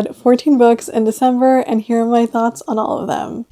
read 14 books in December, and here are my thoughts on all of them.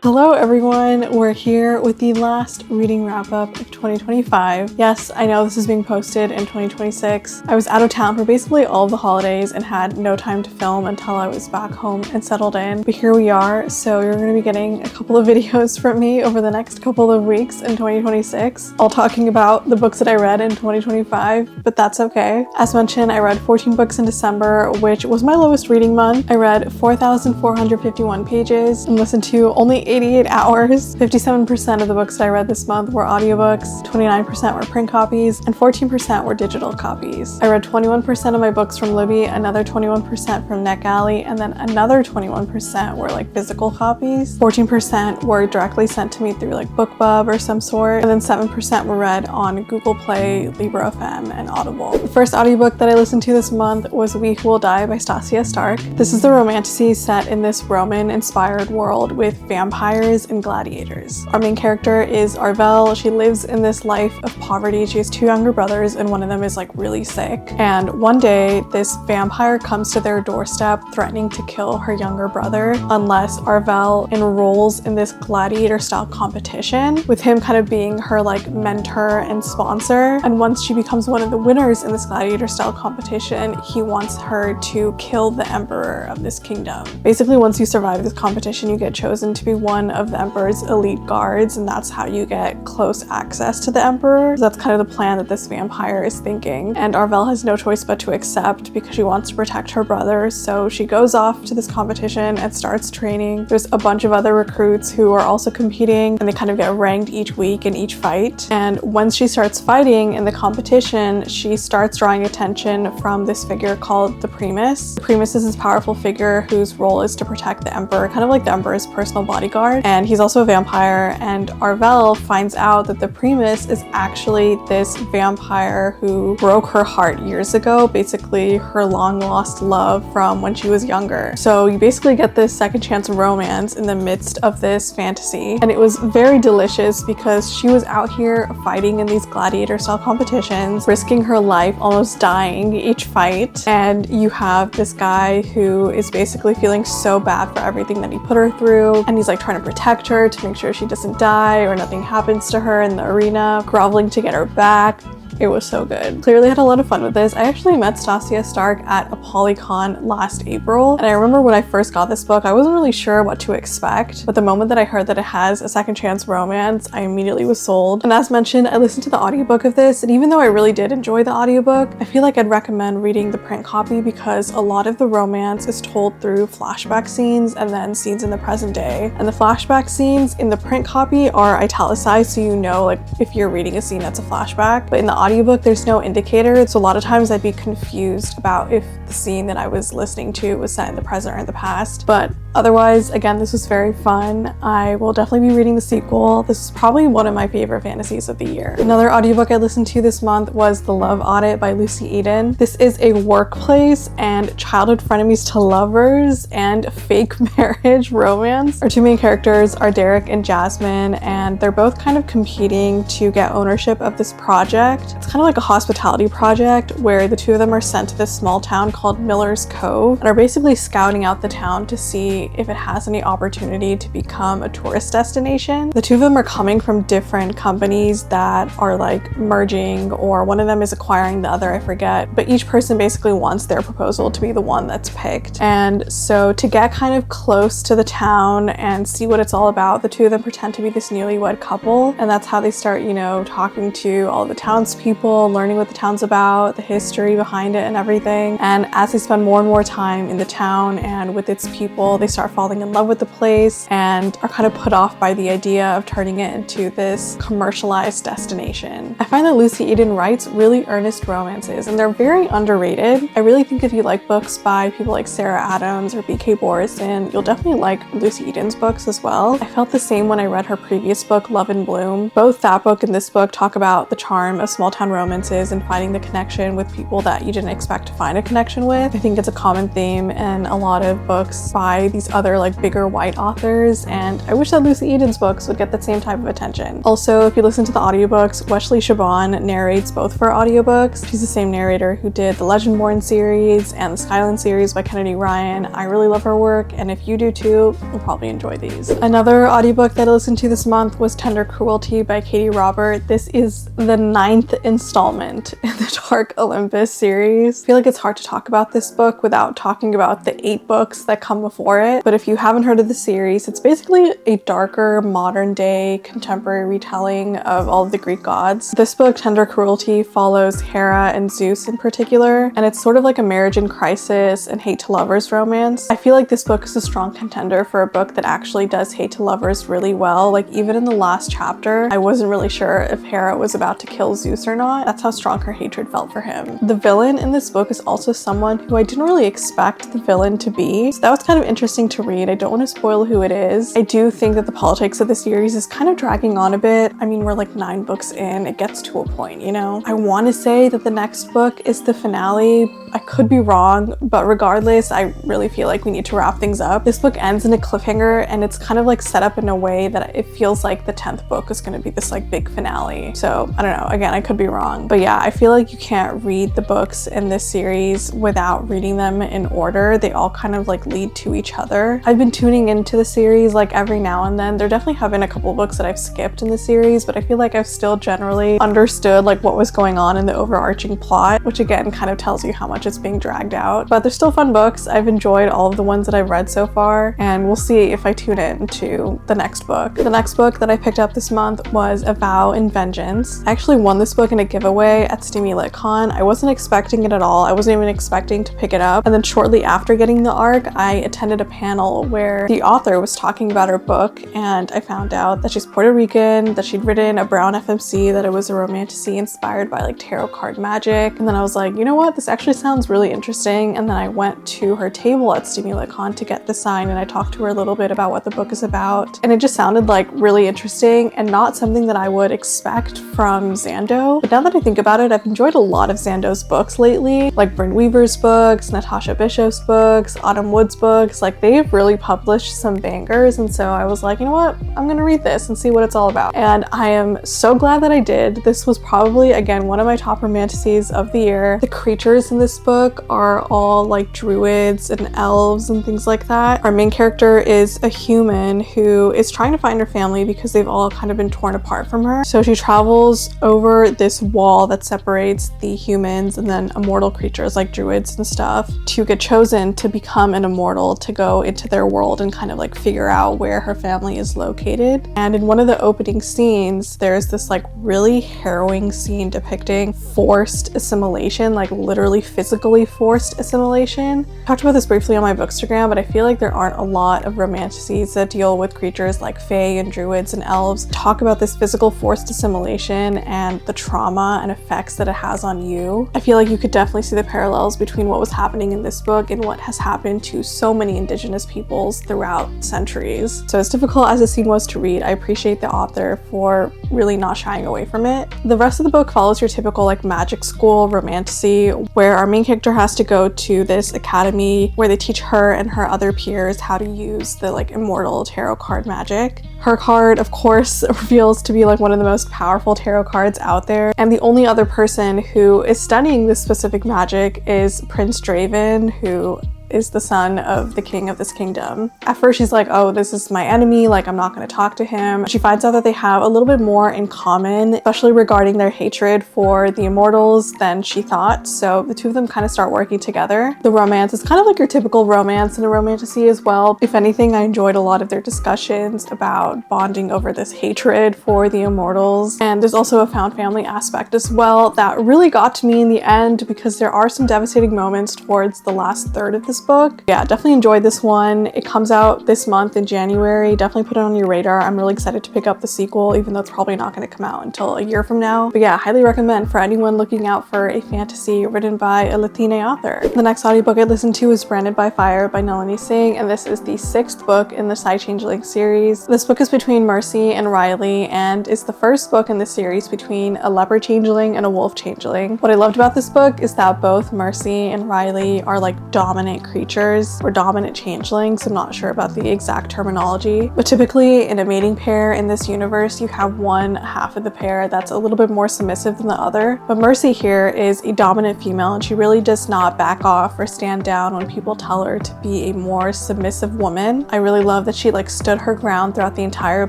Hello everyone, we're here with the last reading wrap-up of 2025. Yes, I know this is being posted in 2026. I was out of town for basically all of the holidays and had no time to film until I was back home and settled in. But here we are, so you're going to be getting a couple of videos from me over the next couple of weeks in 2026, all talking about the books that I read in 2025, but that's okay. As mentioned, I read 14 books in December, which was my lowest reading month. I read 4,451 pages and listened to only 88 hours. 57% of the books that I read this month were audiobooks, 29% were print copies, and 14% were digital copies. I read 21% of my books from Libby, another 21% from NetGalley, and then another 21% were like physical copies. 14% were directly sent to me through like BookBub or some sort, and then 7% were read on Google Play, Libro FM, and Audible. The first audiobook that I listened to this month was We Who Will Die by Stasia Stark. This is the romantasy set in this Roman-inspired world with vampires and gladiators. Our main character is Arvel. She lives in this life of poverty. She has two younger brothers and one of them is like really sick. And one day this vampire comes to their doorstep threatening to kill her younger brother unless Arvel enrolls in this gladiator style competition, with him kind of being her like mentor and sponsor. And once she becomes one of the winners in this gladiator style competition, he wants her to kill the emperor of this kingdom. Basically, once you survive this competition, you get chosen to be one of the emperor's elite guards, and that's how you get close access to the emperor. So that's kind of the plan that this vampire is thinking, and Arvel has no choice but to accept because she wants to protect her brother. So she goes off to this competition and starts training. There's a bunch of other recruits who are also competing, and they kind of get ranked each week in each fight. And once she starts fighting in the competition, she starts drawing attention from this figure called the Primus. The Primus is this powerful figure whose role is to protect the emperor, kind of like the emperor's personal bodyguard. And he's also a vampire, and Arvel finds out that the Primus is actually this vampire who broke her heart years ago, basically her long lost love from when she was younger. So you basically get this second chance romance in the midst of this fantasy, and it was very delicious because she was out here fighting in these gladiator style competitions, risking her life, almost dying each fight, and you have this guy who is basically feeling so bad for everything that he put her through, and he's like trying to protect her to make sure she doesn't die or nothing happens to her in the arena, groveling to get her back. It was so good. Clearly had a lot of fun with this. I actually met Stasia Stark at a Polycon last April, and I remember when I first got this book, I wasn't really sure what to expect, but the moment that I heard that it has a second chance romance, I immediately was sold. And as mentioned, I listened to the audiobook of this, and even though I really did enjoy the audiobook, I feel like I'd recommend reading the print copy because a lot of the romance is told through flashback scenes and then scenes in the present day. And the flashback scenes in the print copy are italicized, so you know like if you're reading a scene that's a flashback, but in the audiobook there's no indicator, so a lot of times I'd be confused about if the scene that I was listening to was set in the present or in the past. But otherwise, again, this was very fun. I will definitely be reading the sequel. This is probably one of my favorite fantasies of the year. Another audiobook I listened to this month was The Love Audit by Lucy Eden. This is a workplace and childhood frenemies to lovers and fake marriage romance. Our two main characters are Derek and Jasmine, and they're both kind of competing to get ownership of this project. It's kind of like a hospitality project where the two of them are sent to this small town called Miller's Cove and are basically scouting out the town to see if it has any opportunity to become a tourist destination. The two of them are coming from different companies that are like merging, or one of them is acquiring the other, I forget, but each person basically wants their proposal to be the one that's picked. And so to get kind of close to the town and see what it's all about, the two of them pretend to be this newlywed couple, and that's how they start, you know, talking to all the townspeople, learning what the town's about, the history behind it and everything. And as they spend more and more time in the town and with its people, they start falling in love with the place and are kind of put off by the idea of turning it into this commercialized destination. I find that Lucy Eden writes really earnest romances, and they're very underrated. I really think if you like books by people like Sarah Adams or B.K. Borison, you'll definitely like Lucy Eden's books as well. I felt the same when I read her previous book, Love and Bloom. Both that book and this book talk about the charm of small town romances and finding the connection with people that you didn't expect to find a connection with. I think it's a common theme in a lot of books by these these other like bigger white authors, and I wish that Lucy Eden's books would get the same type of attention. Also, if you listen to the audiobooks, Wesley Chabon narrates both for audiobooks. She's the same narrator who did the Legendborn series and the Skyland series by Kennedy Ryan. I really love her work, and if you do too, you'll probably enjoy these. Another audiobook that I listened to this month was Tender Cruelty by Katie Robert. This is the 9th installment in the Dark Olympus series. I feel like it's hard to talk about this book without talking about the 8 books that come before it, but if you haven't heard of the series, it's basically a darker, modern-day, contemporary retelling of all of the Greek gods. This book, Tender Cruelty, follows Hera and Zeus in particular, and it's sort of like a marriage in crisis and hate to lovers romance. I feel like this book is a strong contender for a book that actually does hate to lovers really well. Like, even in the last chapter, I wasn't really sure if Hera was about to kill Zeus or not. That's how strong her hatred felt for him. The villain in this book is also someone who I didn't really expect the villain to be, so that was kind of interesting to read. I don't want to spoil who it is. I do think that the politics of the series is kind of dragging on a bit. I mean, we're like 9 books in, it gets to a point, you know? I want to say that the next book is the finale. I could be wrong, but regardless, I really feel like we need to wrap things up. This book ends in a cliffhanger, and it's kind of like set up in a way that it feels like the 10th book is going to be this like big finale. So I don't know, again, I could be wrong, but yeah, I feel like you can't read the books in this series without reading them in order. They all kind of like lead to each other. I've been tuning into the series like every now and then. There definitely have been a couple books that I've skipped in the series, but I feel like I've still generally understood like what was going on in the overarching plot, which again kind of tells you how much it's being dragged out. But they're still fun books. I've enjoyed all of the ones that I've read so far, and we'll see if I tune in to the next book. The next book that I picked up this month was A Vow in Vengeance. I actually won this book in a giveaway at Steamy LitCon. I wasn't expecting it at all. I wasn't even expecting to pick it up. And then shortly after getting the ARC, I attended a panel where the author was talking about her book, and I found out that she's Puerto Rican, that she'd written a brown FMC, that it was a romantasy inspired by like tarot card magic. And then I was like, you know what, this actually sounds really interesting. And then I went to her table at Steamy LitCon to get the sign, and I talked to her a little bit about what the book is about. And it just sounded like really interesting and not something that I would expect from Zando. But now that I think about it, I've enjoyed a lot of Zando's books lately, like Bryn Weaver's books, Natasha Bishop's books, Autumn Wood's books. Like, they've really published some bangers, and so I was like, you know what, I'm gonna read this and see what it's all about. And I am so glad that I did. This was probably, again, one of my top romantasies of the year. The creatures in this book are all like druids and elves and things like that. Our main character is a human who is trying to find her family because they've all kind of been torn apart from her. So she travels over this wall that separates the humans and then immortal creatures like druids and stuff to get chosen to become an immortal, to go into their world and kind of like figure out where her family is located. And in one of the opening scenes, there's this like really harrowing scene depicting forced assimilation, like literally physically forced assimilation. I talked about this briefly on my Bookstagram, but I feel like there aren't a lot of romantasies that deal with creatures like fae and druids and elves. Talk about this physical forced assimilation and the trauma and effects that it has on you. I feel like you could definitely see the parallels between what was happening in this book and what has happened to so many indigenous peoples throughout centuries. So as difficult as the scene was to read, I appreciate the author for really not shying away from it. The rest of the book follows your typical like magic school romantasy, where our main character has to go to this academy where they teach her and her other peers how to use the like immortal tarot card magic. Her card, of course, reveals to be like one of the most powerful tarot cards out there, and the only other person who is studying this specific magic is Prince Draven, who is the son of the king of this kingdom. At first she's like, oh, this is my enemy, like I'm not going to talk to him. She finds out that they have a little bit more in common, especially regarding their hatred for the immortals than she thought. So the two of them kind of start working together. The romance is kind of like your typical romance in a romantasy as well. If anything, I enjoyed a lot of their discussions about bonding over this hatred for the immortals. And there's also a found family aspect as well that really got to me in the end, because there are some devastating moments towards the last third of this book. Yeah, definitely enjoyed this one. It comes out this month in January. Definitely put it on your radar. I'm really excited to pick up the sequel, even though it's probably not going to come out until a year from now. But yeah, highly recommend for anyone looking out for a fantasy written by a Latina author. The next audiobook I listened to is Branded by Fire by Nalini Singh, and this is the 6th book in the Side Changeling series. This book is between Mercy and Riley, and is the first book in the series between a leopard changeling and a wolf changeling. What I loved about this book is that both Mercy and Riley are like dominant creatures or dominant changelings. I'm not sure about the exact terminology, but typically in a mating pair in this universe, you have one half of the pair that's a little bit more submissive than the other. But Mercy here is a dominant female, and she really does not back off or stand down when people tell her to be a more submissive woman. I really love that she like stood her ground throughout the entire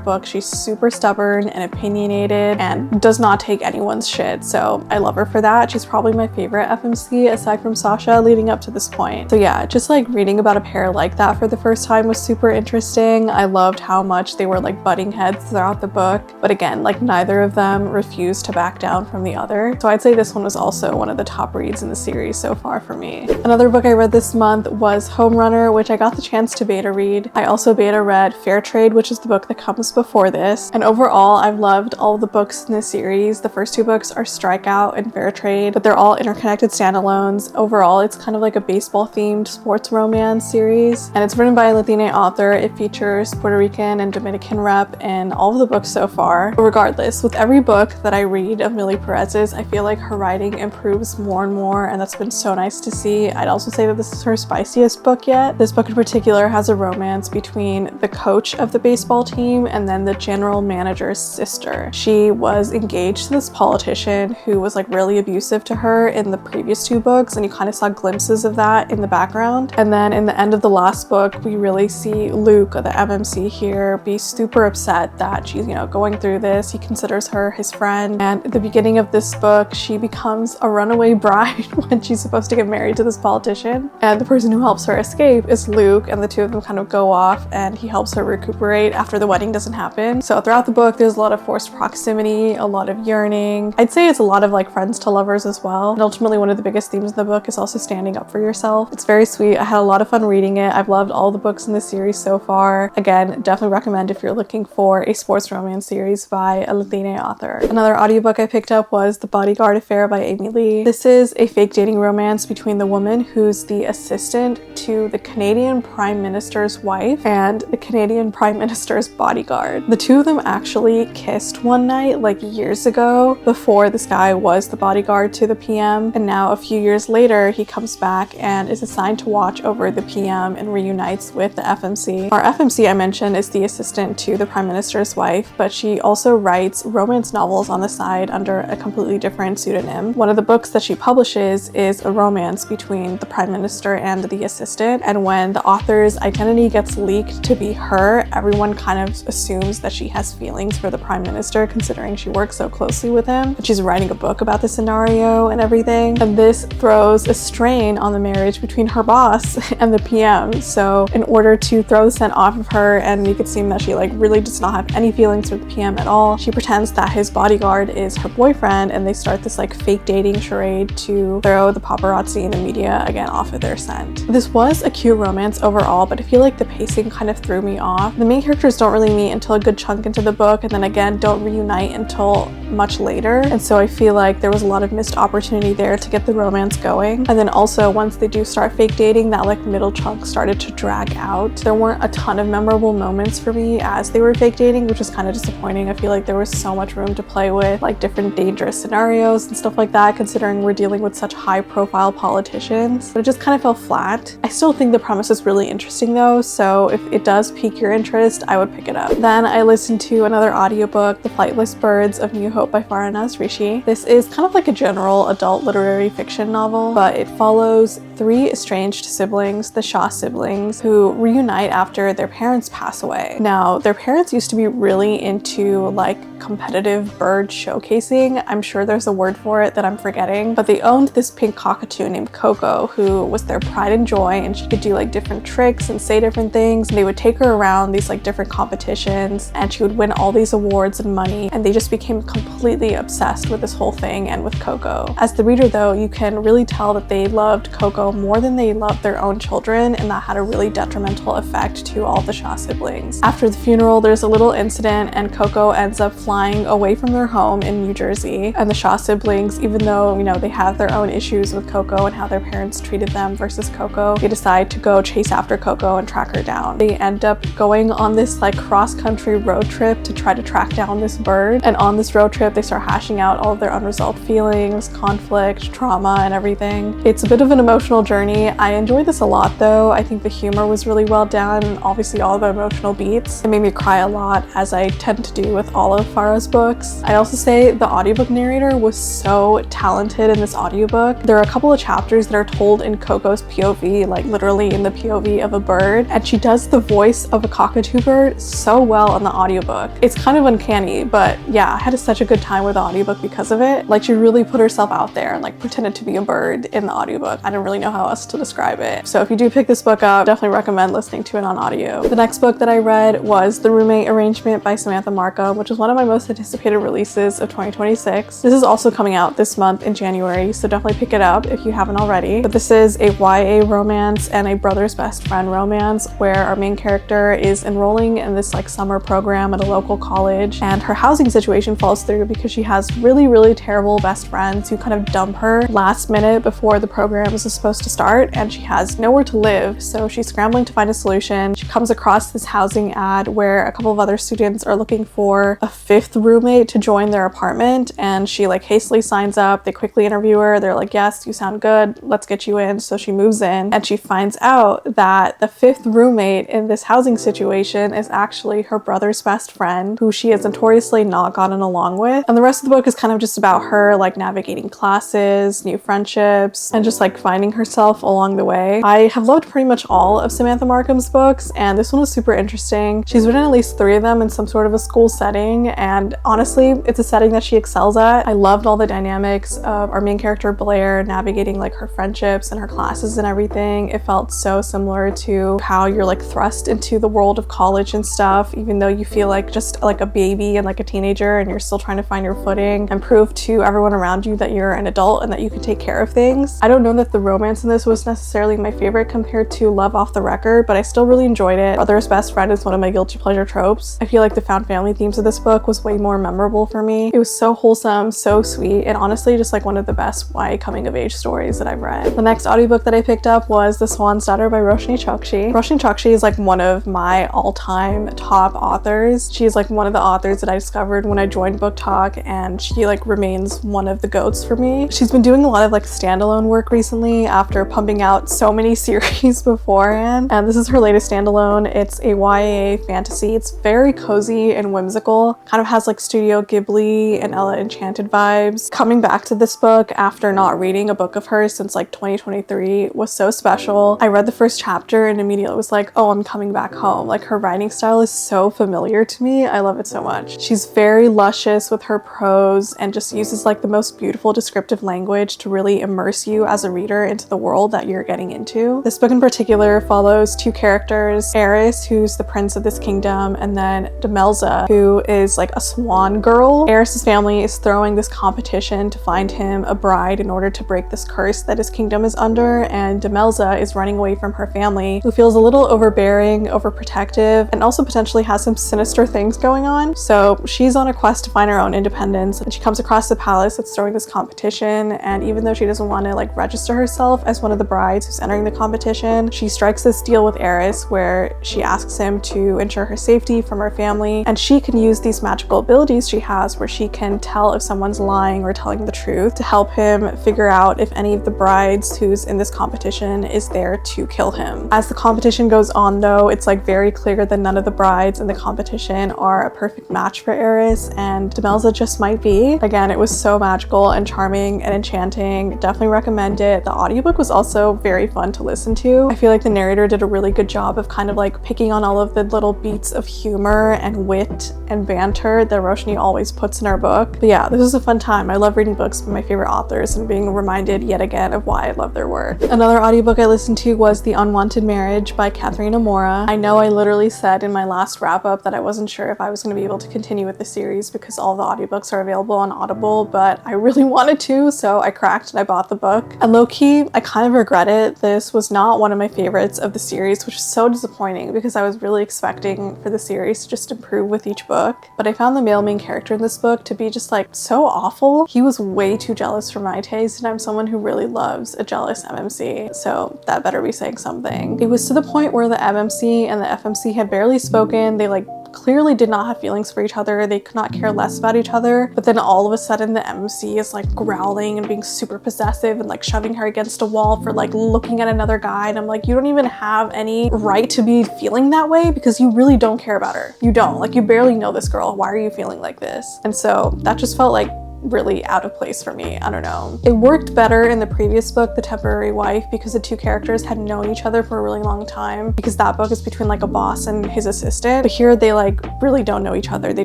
book. She's super stubborn and opinionated and does not take anyone's shit. So I love her for that. She's probably my favorite FMC aside from Sasha leading up to this point. So yeah, just like reading about a pair like that for the first time was super interesting. I loved how much they were like butting heads throughout the book. But again, like neither of them refused to back down from the other. So I'd say this one was also one of the top reads in the series so far for me. Another book I read this month was Home Runner, which I got the chance to beta read. I also beta read Fair Trade, which is the book that comes before this. And overall, I've loved all the books in this series. The first two books are Strikeout and Fair Trade, but they're all interconnected standalones. Overall, it's kind of like a baseball themed sports romance series, and it's written by a Latina author. It features Puerto Rican and Dominican rep in all of the books so far. But regardless, with every book that I read of Millie Perez's, I feel like her writing improves more and more, and that's been so nice to see. I'd also say that this is her spiciest book yet. This book in particular has a romance between the coach of the baseball team and then the general manager's sister. She was engaged to this politician who was like really abusive to her in the previous two books, and you kind of saw glimpses of that in the background. And then in the end of the last book, we really see Luke, the MMC here, be super upset that she's, going through this. He considers her his friend, and at the beginning of this book, she becomes a runaway bride when she's supposed to get married to this politician. And the person who helps her escape is Luke, and the two of them kind of go off, and he helps her recuperate after the wedding doesn't happen. So throughout the book, there's a lot of forced proximity, a lot of yearning. I'd say it's a lot of like friends to lovers as well. And ultimately, one of the biggest themes of the book is also standing up for yourself. It's very sweet. I had a lot of fun reading it. I've loved all the books in the series so far. Again, definitely recommend if you're looking for a sports romance series by a Latina author. Another audiobook I picked up was The Bodyguard Affair by Amy Lee. This is a fake dating romance between the woman who's the assistant to the Canadian Prime Minister's wife and the Canadian Prime Minister's bodyguard. The two of them actually kissed one night like years ago before this guy was the bodyguard to the PM, and now a few years later he comes back and is assigned to watch over the PM and reunites with the FMC. Our FMC I mentioned is the assistant to the Prime Minister's wife, but she also writes romance novels on the side under a completely different pseudonym. One of the books that she publishes is a romance between the Prime Minister and the assistant, and when the author's identity gets leaked to be her, everyone kind of assumes that she has feelings for the Prime Minister, considering she works so closely with him. But she's writing a book about the scenario and everything, and this throws a strain on the marriage between her boss and the PM. So in order to throw the scent off of her and make it seem that she like really does not have any feelings for the PM at all, she pretends that his bodyguard is her boyfriend, and they start this like fake dating charade to throw the paparazzi and the media again off of their scent. This was a cute romance overall, but I feel like the pacing kind of threw me off. The main characters don't really meet until a good chunk into the book, and then again don't reunite until much later, and so I feel like there was a lot of missed opportunity there to get the romance going. And then also once they do start fake dating, that like middle chunk started to drag out. There weren't a ton of memorable moments for me as they were fake dating, which was kind of disappointing. I feel like there was so much room to play with, like different dangerous scenarios and stuff like that, considering we're dealing with such high profile politicians, but it just kind of fell flat. I still think the premise is really interesting though, so if it does pique your interest, I would pick it up. Then I listened to another audiobook, The Flightless Birds of New Hope by Farnaz Rishi. This is kind of like a general adult literary fiction novel, but it follows three estranged siblings, the Shaw siblings, who reunite after their parents pass away. Now, their parents used to be really into like competitive bird showcasing. I'm sure there's a word for it that I'm forgetting, but they owned this pink cockatoo named Coco, who was their pride and joy, and she could do like different tricks and say different things, and they would take her around these like different competitions, and she would win all these awards and money, and they just became completely obsessed with this whole thing and with Coco. As the reader though, you can really tell that they loved Coco more than they loved their own children, and that had a really detrimental effect to all the Shaw siblings. After the funeral, there's a little incident and Coco ends up flying away from their home in New Jersey, and the Shaw siblings, even though, you know, they have their own issues with Coco and how their parents treated them versus Coco, they decide to go chase after Coco and track her down. They end up going on this like cross-country road trip to try to track down this bird, and on this road trip they start hashing out all of their unresolved feelings, conflict, trauma, and everything. It's a bit of an emotional journey. I enjoyed this a lot though. I think the humor was really well done, obviously all the emotional beats. It made me cry a lot, as I tend to do with all of Farah's books. I'd also say the audiobook narrator was so talented in this audiobook. There are a couple of chapters that are told in Coco's POV, like literally in the POV of a bird, and she does the voice of a cockatoo bird so well in the audiobook. It's kind of uncanny, but yeah, I had such a good time with the audiobook because of it. Like, she really put herself out there and like pretended to be a bird in the audiobook. I don't really know how else to describe it. So if you do pick this book up, definitely recommend listening to it on audio. The next book that I read was The Roommate Arrangement by Samantha Markham, which is one of my most anticipated releases of 2026. This is also coming out this month in January, so definitely pick it up if you haven't already. But this is a YA romance and a brother's best friend romance, where our main character is enrolling in this like summer program at a local college, and her housing situation falls through because she has really terrible best friends who kind of dump her last minute before the program is supposed to start, and she has nowhere to live, so she's scrambling to find a solution. She comes across this housing ad where a couple of other students are looking for a 5th roommate to join their apartment, and she like hastily signs up. They quickly interview her. They're like, yes, you sound good, let's get you in. So she moves in, and she finds out that the 5th roommate in this housing situation is actually her brother's best friend, who she has notoriously not gotten along with. And the rest of the book is kind of just about her like navigating classes, new friendships, and just like finding herself along the way. I have loved pretty much all of Samantha Markham's books, and this one was super interesting. She's written at least 3 of them in some sort of a school setting, and honestly, it's a setting that she excels at. I loved all the dynamics of our main character Blair navigating like her friendships and her classes and everything. It felt so similar to how you're like thrust into the world of college and stuff, even though you feel like just like a baby and like a teenager, and you're still trying to find your footing and prove to everyone around you that you're an adult and that you can take care of things. I don't know that the romance in this was necessarily my favorite compared to Love Off the Record, but I still really enjoyed it. Brother's best friend is one of my guilty pleasure tropes. I feel like the found family themes of this book was way more memorable for me. It was so wholesome, so sweet, and honestly just like one of the best YA coming of age stories that I've read. The next audiobook that I picked up was The Swan's Daughter by Roshni Chokshi. Roshni Chokshi is like one of my all-time top authors. She's like one of the authors that I discovered when I joined BookTok, and she like remains one of the goats for me. She's been doing a lot of like standalone work recently after pumping out so many series beforehand, and this is her latest standalone. It's a YA fantasy. It's very cozy and whimsical, kind of has like Studio Ghibli and Ella Enchanted vibes. Coming back to this book after not reading a book of hers since like 2023 was so special. I read the first chapter and immediately was like, oh, I'm coming back home. Like, her writing style is so familiar to me. I love it so much. She's very luscious with her prose and just uses like the most beautiful descriptive language to really immerse you as a reader into the world that you're getting into. This book in particular follows 2 characters, Eris, who's the prince of this kingdom, and then Demelza, who is like a swan girl. Eris's family is throwing this competition to find him a bride in order to break this curse that his kingdom is under, and Demelza is running away from her family, who feels a little overbearing, overprotective, and also potentially has some sinister things going on. So she's on a quest to find her own independence, and she comes across the palace that's throwing this competition, and even though she doesn't want to like register herself as one of the brides who's entering the competition, she strikes this deal with Eris where she asks him to ensure her safety from her family, and she can use these magical abilities she has where she can tell if someone's lying or telling the truth to help him figure out if any of the brides who's in this competition is there to kill him. As the competition goes on though, it's like very clear that none of the brides in the competition are a perfect match for Eris, and Demelza just might be. Again, it was so magical and charming and enchanting. Definitely recommend it. The audiobook was also very fun to listen to. I feel like the narrator did a really good job of kind of like picking on all of the little beats of humor and wit and banter that Roshni always puts in her book. But yeah, this was a fun time. I love reading books by my favorite authors and being reminded yet again of why I love their work. Another audiobook I listened to was The Unwanted Marriage by Katharina Mora. I know I literally said in my last wrap-up that I wasn't sure if I was going to be able to continue with the series because all the audiobooks are available on Audible, but I really wanted to, so I cracked and I bought the book. And low-key, I kind of regret it. This was not one of my favorites of the series, which is so disappointing because I was really expecting for the series to just improve with each book, but I found the male main character in this book to be just like so awful. He was way too jealous for my taste, and I'm someone who really loves a jealous MMC, so that better be saying something. It was to the point where the MMC and the FMC had barely spoken. They like clearly did not have feelings for each other. They could not care less about each other. But then all of a sudden the MMC is like growling and being super possessive and like shoving her against a wall for like looking at another guy. And I'm like, you don't even have any right to be feeling that way because you really don't care about her. You don't. Like, you barely know this girl. Why are you feeling like this? And so that just felt like really out of place for me. I don't know. It worked better in the previous book, The Temporary Wife, because the two characters had known each other for a really long time, because that book is between like a boss and his assistant. But here they like really don't know each other. They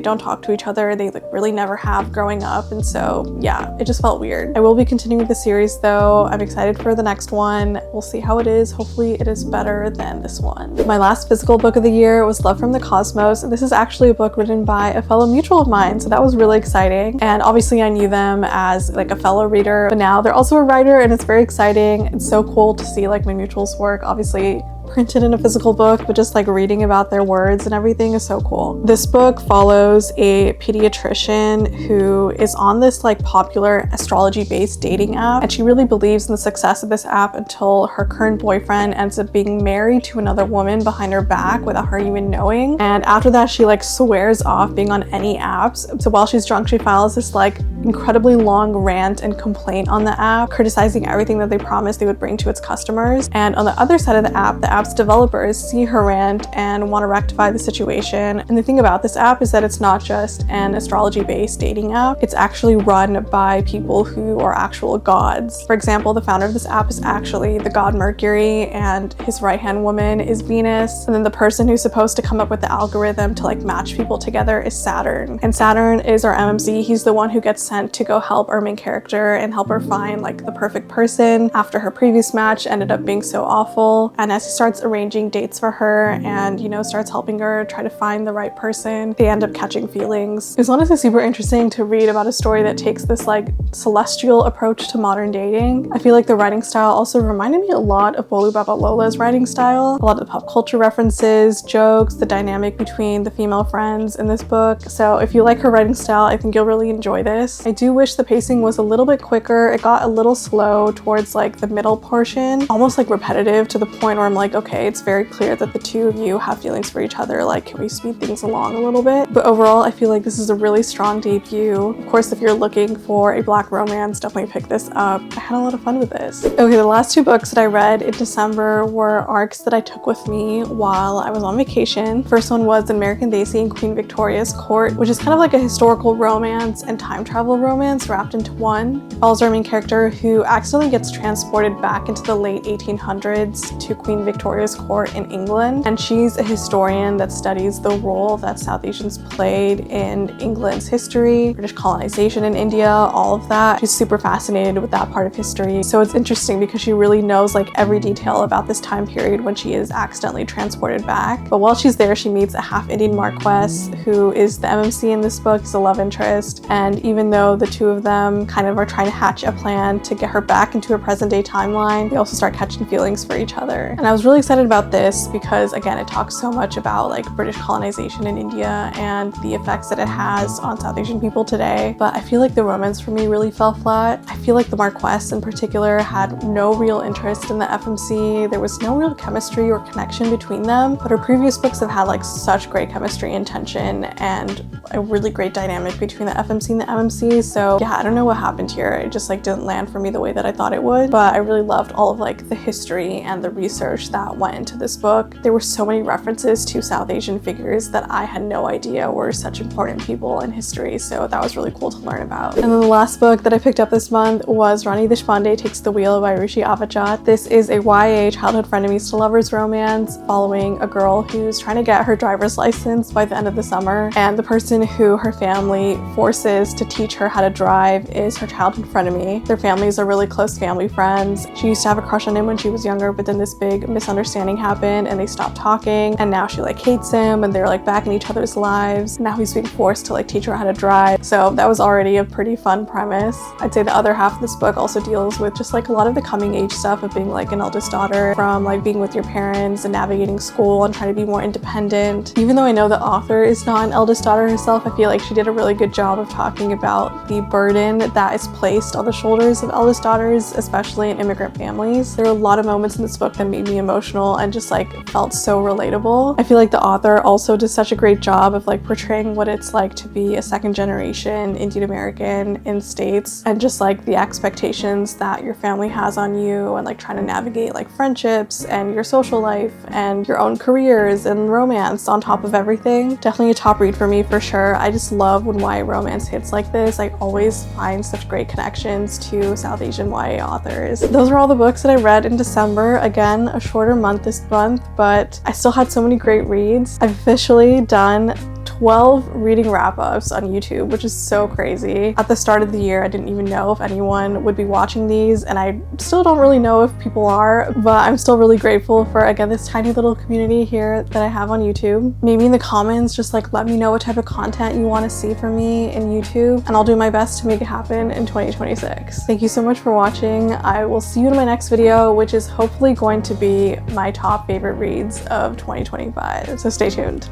don't talk to each other. They like really never have growing up. And so yeah, it just felt weird. I will be continuing the series though. I'm excited for the next one. We'll see how it is. Hopefully it is better than this one. My last physical book of the year was Love from the Cosmos. And this is actually a book written by a fellow mutual of mine. So that was really exciting. And obviously I knew them as like a fellow reader, but now they're also a writer, and it's very exciting. It's so cool to see like my mutuals work, obviously printed in a physical book, but just like reading about their words and everything is so cool. This book follows a pediatrician who is on this like popular astrology-based dating app, and she really believes in the success of this app until her current boyfriend ends up being married to another woman behind her back without her even knowing. And after that, she like swears off being on any apps. So while she's drunk, she files this like incredibly long rant and complaint on the app, criticizing everything that they promised they would bring to its customers. And on the other side of the app's developers see her rant and want to rectify the situation. And the thing about this app is that it's not just an astrology-based dating app. It's actually run by people who are actual gods. For example, the founder of this app is actually the god Mercury, and his right-hand woman is Venus. And then the person who's supposed to come up with the algorithm to like match people together is Saturn. And Saturn is our MMC. He's the one who gets sent to go help our main character and help her find like the perfect person after her previous match ended up being so awful. And as he starts arranging dates for her and, you know, starts helping her try to find the right person, they end up catching feelings. It was honestly super interesting to read about a story that takes this like celestial approach to modern dating. I feel like the writing style also reminded me a lot of Bolu Babalola's writing style. A lot of the pop culture references, jokes, the dynamic between the female friends in this book. So if you like her writing style, I think you'll really enjoy this. I do wish the pacing was a little bit quicker. It got a little slow towards like the middle portion, almost like repetitive to the point where I'm like, okay, it's very clear that the two of you have feelings for each other. Like, can we speed things along a little bit? But overall, I feel like this is a really strong debut. Of course, if you're looking for a black romance, definitely pick this up. I had a lot of fun with this. Okay, the last two books that I read in December were arcs that I took with me while I was on vacation. First one was An American Daisy in Queen Victoria's Court, which is kind of like a historical romance and time travel romance wrapped into one. It follows our main character who accidentally gets transported back into the late 1800s to Queen Victoria's Court in England, and she's a historian that studies the role that South Asians played in England's history, British colonization in India, all of that. She's super fascinated with that part of history. So it's interesting because she really knows like every detail about this time period when she is accidentally transported back. But while she's there, she meets a half-Indian Marquess who is the MMC in this book. He's a love interest, and even though the two of them kind of are trying to hatch a plan to get her back into a present-day timeline, they also start catching feelings for each other. And I was really excited about this because, again, it talks so much about like British colonization in India and the effects that it has on South Asian people today. But I feel like the romance for me really fell flat. I feel like the Marquess in particular had no real interest in the FMC. There was no real chemistry or connection between them, but her previous books have had like such great chemistry and tension and a really great dynamic between the FMC and the MMC. So yeah, I don't know what happened here. It just like didn't land for me the way that I thought it would, but I really loved all of like the history and the research that went into this book. There were so many references to South Asian figures that I had no idea were such important people in history, so that was really cool to learn about. And then the last book that I picked up this month was Rani Deshpande Takes the Wheel by Rishi Avajat. This is a YA childhood frenemies to lovers romance following a girl who's trying to get her driver's license by the end of the summer, and the person who her family forces to teach her how to drive is her childhood frenemy. Their families are really close family friends. She used to have a crush on him when she was younger, but then this big misunderstanding happened and they stopped talking, and now she like hates him and they're like back in each other's lives. Now he's being forced to like teach her how to drive. So that was already a pretty fun premise. promise. I'd say the other half of this book also deals with just like a lot of the coming age stuff of being like an eldest daughter, from like being with your parents and navigating school and trying to be more independent. Even though I know the author is not an eldest daughter herself, I feel like she did a really good job of talking about the burden that is placed on the shoulders of eldest daughters, especially in immigrant families. There are a lot of moments in this book that made me emotional and just like felt so relatable. I feel like the author also does such a great job of like portraying what it's like to be a second generation Indian American in States, and just like the expectations that your family has on you, and like trying to navigate like friendships and your social life and your own careers and romance on top of everything. Definitely a top read for me for sure. I just love when YA romance hits like this. I always find such great connections to South Asian YA authors. Those are all the books that I read in December. Again, a shorter month this month, but I still had so many great reads. I've officially done 12 reading wrap-ups on YouTube, which is so crazy. At the start of the year, I didn't even know if anyone would be watching these, and I still don't really know if people are, but I'm still really grateful for, again, this tiny little community here that I have on YouTube. Maybe in the comments, just like let me know what type of content you want to see from me in YouTube, and I'll do my best to make it happen in 2026. Thank you so much for watching. I will see you in my next video, which is hopefully going to be my top favorite reads of 2025. So stay tuned.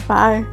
Bye.